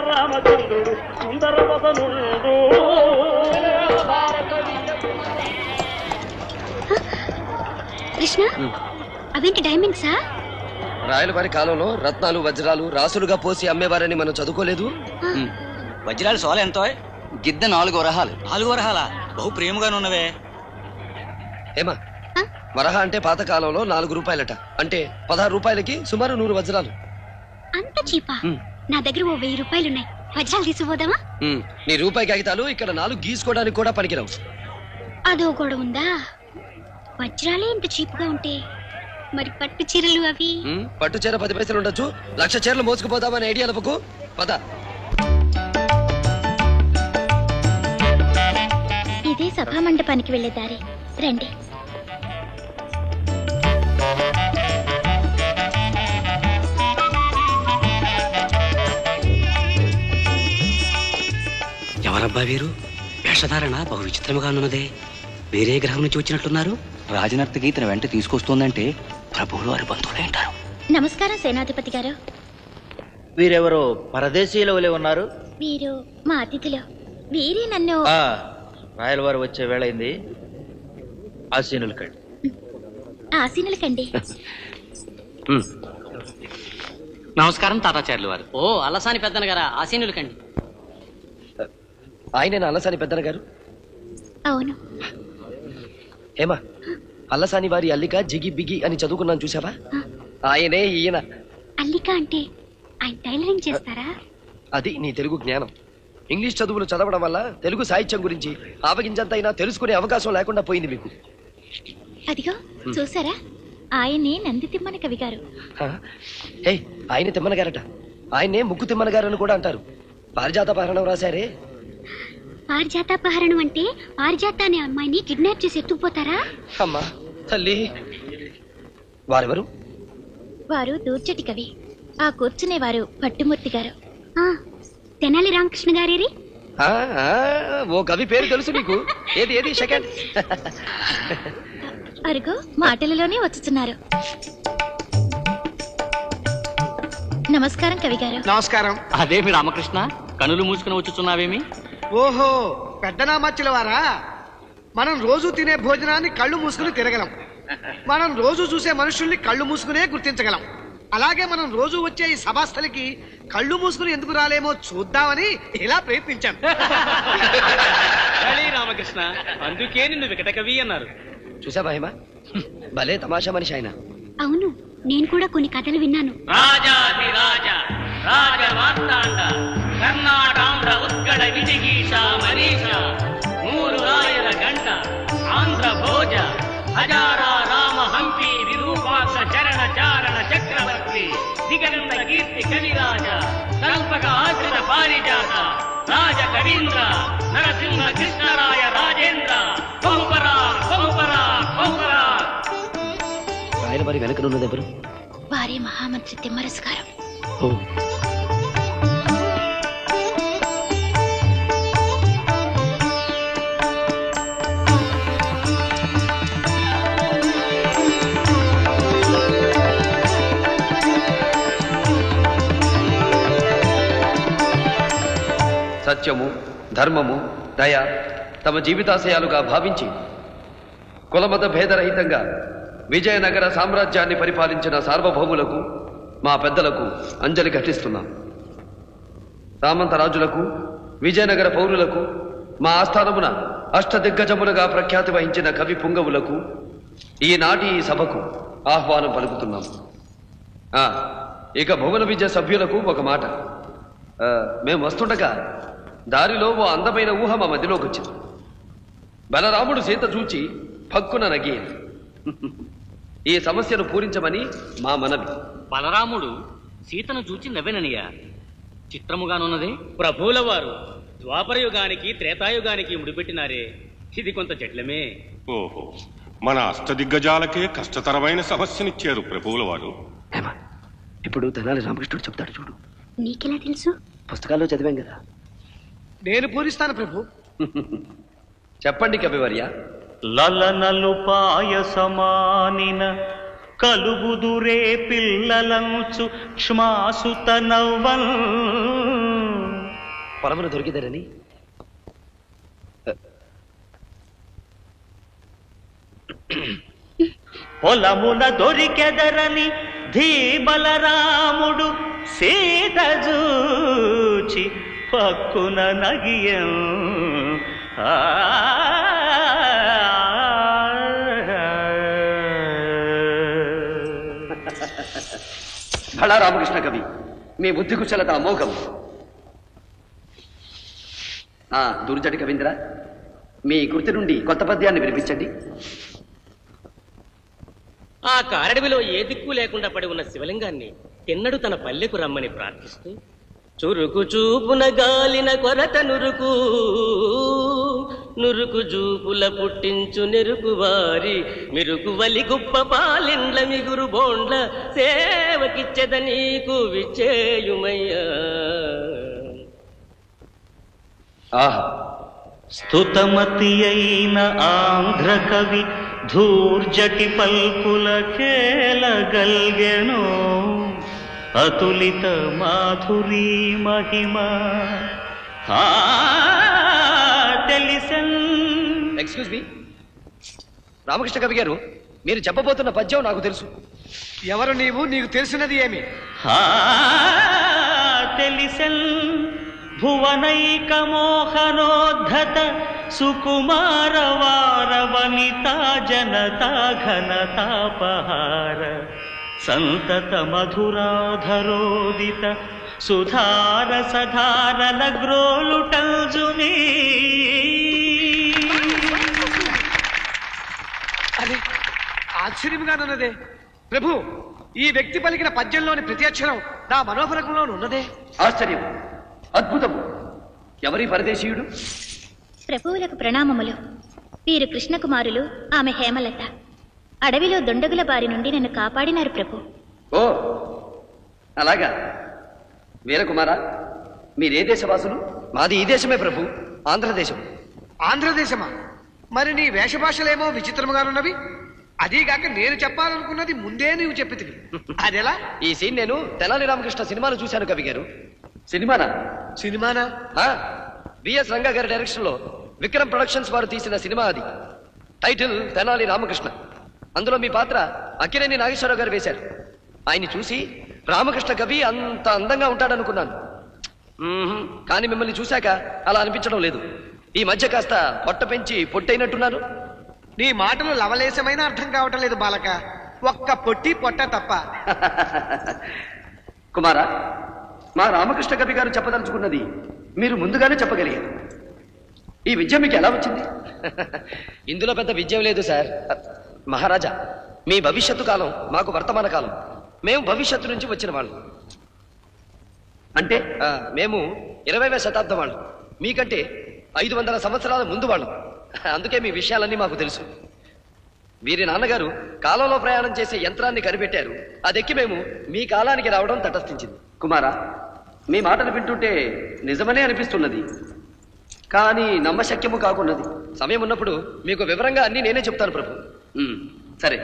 రామచంద్రుడు సుందరవదనుడు. కృష్ణ, అవేంటి డైమండ్సా? రాయల వారి కాలంలో రత్నాలు వజ్రాలు రాసులుగా పోసి అమ్మేవారని మనం చదువుకోలేదు? వజ్రాలు సోల ఎంతో? గిద్ద 4 వరహాలు. 4 వరహాలా? బహు ప్రేమగానున్నవే. ఏమా, వరహ అంటే పాతకాలంలో 4 రూపాయలట. అంటే 16 రూపాయలకి సుమారు 100 వజ్రాలు. అంత చీపా? నా దగ్గర ఓ 1000 రూపాయలున్నాయి. వజ్రాలు తీసుకుపోదామా? నీ రూపాయి కాగితాలు ఇక్కడ 4 గీసుకోవడానికి కూడా పనికిరావు. అదో గొడవ ఉందా? వజ్రాలే ఇంత చీప్గా ఉంటే మరి పట్టు చీరలు అవి? పట్టు చీర 10 పైసలు ఉండొచ్చు. 1,00,000 చీరలు మోసుకుపోదామని ఐడియా లపకు. పద. ఇదే సభా మండపానికి వెళ్లే దారి. రండి. ఎవరబ్బా వీరు? వేషధారణ బహు విచిత్రముగా ఉన్నదే. వేరే గ్రహం నుంచి వచ్చినట్లున్నారు. రాజనర్తకి తన వెంట తీసుకొస్తుందంటే ప్రభువులు వారి బంధువులే అంటారు. నమస్కారం సేనాధిపతి గారు. వీరెవరో పరదేశీయుల వలె ఉన్నారు. వీరు మా అతిథులు. వీరే నన్ను. రాయలవారు వచ్చే వేళైంది. ఆసీనులు కండి. ఆసీనులు కండి. నమస్కారం తాతాచార్యులు వారు. ఓ అలసాని పెద్దన గారా, ఆసీనులు కండి. ఆయనేనా అల్లసాని పెద్దన గారు? అవును. ఏమా, అల్లసాని వారి అల్లిక జిగి బిగి అని చదువుకున్నాను చూసావా? ఆయనే ఈయన. అల్లిక అంటే ఆయన టైలరింగ్ చేస్తారా? అది నీ తెలుగు జ్ఞానం. ఇంగ్లీష్ చదువులు చదవడం వల్ల తెలుగు సాహిత్యం గురించి ఆవగింజంతైనా తెలుసుకునే అవకాశం లేకుండా పోయింది మీకు. అదిగో చూసారా, ఆయనే నంది తిమ్మన కవి గారు. ఆయన తిమ్మన గారట. ఆయనే ముక్కు తిమ్మన గారు అని కూడా అంటారు. పారిజాతాపహరణం రాశారే. పారిజాతాపహరణం అంటే పారిజాత అనే అమ్మాయిని కిడ్నాప్ చేసి ఎత్తుకుపోతారా? అమ్మా తల్లి. వారెవరు? వారు దూర్చటి కవి. ఆ కూర్చునేవారు పట్టుమూర్తి గారు. తెనాలి రామకృష్ణ గారేరి. ఓ కవి పేరు తెలుసు నీకు. ఏది ఏది సెకండ్. అరుగో మాటలలోనే వచ్చుతున్నారు. నమస్కారం కవి గారు. నమస్కారం. అదేమి రామకృష్ణ, కనులు మూసుకుని వచ్చుచున్నావేమి? ఓహో, పెద్దనామచ్చుల వారా. మనం రోజు తినే భోజనాన్ని కళ్ళు మూసుకుని తినగలం. మనం రోజు చూసే మనుషుల్ని కళ్ళు మూసుకునే గుర్తించగలం. అలాగే మనం రోజు వచ్చే ఈ సభాస్థలికి కళ్ళు మూసుకుని ఎందుకు రాలేమో చూద్దామని ఇలా ప్రయత్నించాను. రామకృష్ణ, అందుకే నిన్ను వికట కవి అన్నారు. చూసావా హేమ, భలే తమాషా మనిషి ఆయన. అవును, నేను కూడా కొన్ని కథలు విన్నాను. రాజాధిరాజ రాజమార్తాండ కర్ణాటాంధ్ర ఉత్కళ విజిగీష మనీష మూరు రాయల గంట ఆంధ్ర భోజ హజారా రామ హంపి విరూపాక్ష చరణ చారణ చక్రవర్తి దిగంత కీర్తి కవిరాజ కల్పక ఆశ్రిత పారిజాత రాజ కవీంద్ర నరసింహ కృష్ణరాయ రాజేంద్ర బహుపరా బహుపరా బహుపరా. ఆయన మరి వెనకనున్నది ఎవరు? వారే మహామంత్రి తిమ్మరసు గారు. సత్యము, ధర్మము, దయ తమ జీవితాశయాలుగా భావించి కులమత భేదరహితంగా విజయనగర సామ్రాజ్యాన్ని పరిపాలించిన సార్వభౌములకు, మా పెద్దలకు అంజలి ఘటిస్తున్నాం. సామంత రాజులకు, విజయనగర పౌరులకు, మా ఆస్థానమున అష్టదిగ్గజములుగా ప్రఖ్యాతి వహించిన కవి పుంగవులకు ఈనాటి ఈ సభకు ఆహ్వానం పలుకుతున్నాం. ఇక భువన విద్య సభ్యులకు ఒక మాట. మేము వస్తుండగా దారిలో ఓ అందమైన ఊహ మా మధ్యలోకి వచ్చింది. బలరాముడు సీత చూచి పక్కున నగి ఈ సమస్యను పూరించమని మా మనవి. బలరాముడు సీతను చూచి నవ్వెననియా? చిత్రముగానున్నదే. ప్రభువుల వారు ద్వాపరయుగానికి త్రేతాయుగానికి ముడిపెట్టినారే, ఇది కొంత జట్లమే. ఓహో, మన అష్టదిగ్గజాలకే కష్టతరమైన సమస్యనిచ్చారు ప్రభువుల వారు. ఇప్పుడు తెనాలి రామకృష్ణుడు చెప్తాడు చూడు. నీకెలా తెలుసు? పుస్తకాల్లో చదివాం కదా. నేను పూరిస్తాను ప్రభు. చెప్పండి కవివర్య. లలనలు పాయసమానిన కలుగుదురే పిల్లలంచు క్ష్మాసుత నవ్వల్ పొలమును దొరికిదరని పొలమున దొరికెదరని ధీబలరాముడు సీత జూచి పక్కున నగియం భళా రామకృష్ణ కవి, మీ బుద్ధి కుశలత అమోఘం. దుర్జటి కవీంద్ర, మీ కృతి నుండి కొత్త పద్యాన్ని వినిపించండి. ఆ కారడవిలో ఏ దిక్కు లేకుండా పడి ఉన్న శివలింగాన్ని తిన్నడు తన పల్లెకు రమ్మని ప్రార్థిస్తూ చురుకు చూపున గాలిన కొరత నురుకు నురుకు జూపుల పుట్టించు నెరుకు వారి మిరుకు వలి గుప్ప పాలిండ్ల మిగురు బోండ్ల సేవకిచ్చెద నీకు విచ్చేయుమయ్యా. స్తుతమతి అయిన ఆంధ్ర కవి ధూర్జటి పల్పులకేలగల్గెను అతులిత మాధురీ మహిమ తెలిసెన్. ఎక్స్క్యూజ్ మీ రామకృష్ణ కవి గారు, మీరు చెప్పబోతున్న పద్యం నాకు తెలుసు. ఎవరు నీవు? నీకు తెలిసినది ఏమి? తెలిసెన్ భువనైక మోహనోద్ధత సుకుమార వార వనితా జనతా ఘనతాపహార సంతత మధురాధరోదిత సుధార సధారల గ్రోలుటల్జుని. అది ఆశ్చర్యంగానున్నదే ప్రభు. ఈ వ్యక్తి పలికిన పద్యంలోని ప్రతి అక్షరం నా మనోఫలకంలో ఉన్నదే. ఆశ్చర్యం, అద్భుతం. ఎవరి పరదేశీయుడు? ప్రభువులకు ప్రణామములు. వీరు కృష్ణకుమారులు, ఆమె హేమలత. అడవిలో దొండగుల బారి నుండి నన్ను కాపాడినారు ప్రభు. ఓ అలాగా. వీరకుమారా, మీరే దేశవాసులు? మాది ఈ దేశమే ప్రభు, ఆంధ్రదేశం. ఆంధ్రదేశమా? మరి నీ వేషభాషలేమో విచిత్రముగానున్నవి. అదీగాక నేను చెప్పాలనుకున్నది ముందే నీవు చెప్పితివి. అదెలా? ఈ సీన్ నేను తెనాలి రామకృష్ణ సినిమాను చూశాను కవి గారు. సినిమానా? సినిమానా? విఎస్ రంగా గారి డైరెక్షన్ లో విక్రమ్ ప్రొడక్షన్స్ వారు తీసిన సినిమా అది. టైటిల్ తెనాలి రామకృష్ణ. అందులో మీ పాత్ర అక్కినేని నాగేశ్వరరావు గారు వేశారు. ఆయన్ని చూసి రామకృష్ణ కవి అంత అందంగా ఉంటాడనుకున్నాను. కానీ మిమ్మల్ని చూశాక అలా అనిపించడం లేదు. ఈ మధ్య కాస్త పొట్ట పెంచి పొట్టైనట్టున్నారు. నీ మాటలు లవలేశమైన అర్థం కావటం లేదు బాలక. ఒక్క పొట్టి పొట్ట తప్ప. కుమారా, మా రామకృష్ణ కవి గారు చెప్పదలుచుకున్నది మీరు ముందుగానే చెప్పగలిగారు. ఈ విద్య మీకు ఎలా వచ్చింది? ఇందులో పెద్ద విజయం లేదు సార్. మహారాజా, మీ భవిష్యత్తు కాలం మాకు వర్తమాన కాలం. మేము భవిష్యత్తు నుంచి వచ్చిన వాళ్ళు. అంటే మేము 20వ శతాబ్దం వాళ్ళు. మీకంటే 500 సంవత్సరాల ముందు వాళ్ళు. అందుకే మీ విషయాలన్నీ మాకు తెలుసు. వీరి నాన్నగారు కాలంలో ప్రయాణం చేసే యంత్రాన్ని కనిపెట్టారు. అదెక్కి మేము మీ కాలానికి రావడం తటస్థించింది. కుమారా, మీ మాటలు వింటుంటే నిజమనే అనిపిస్తున్నది, కానీ నమ్మశక్యము కాకున్నది. సమయం ఉన్నప్పుడు మీకు వివరంగా అన్ని నేనే చెప్తాను ప్రభు. సరే.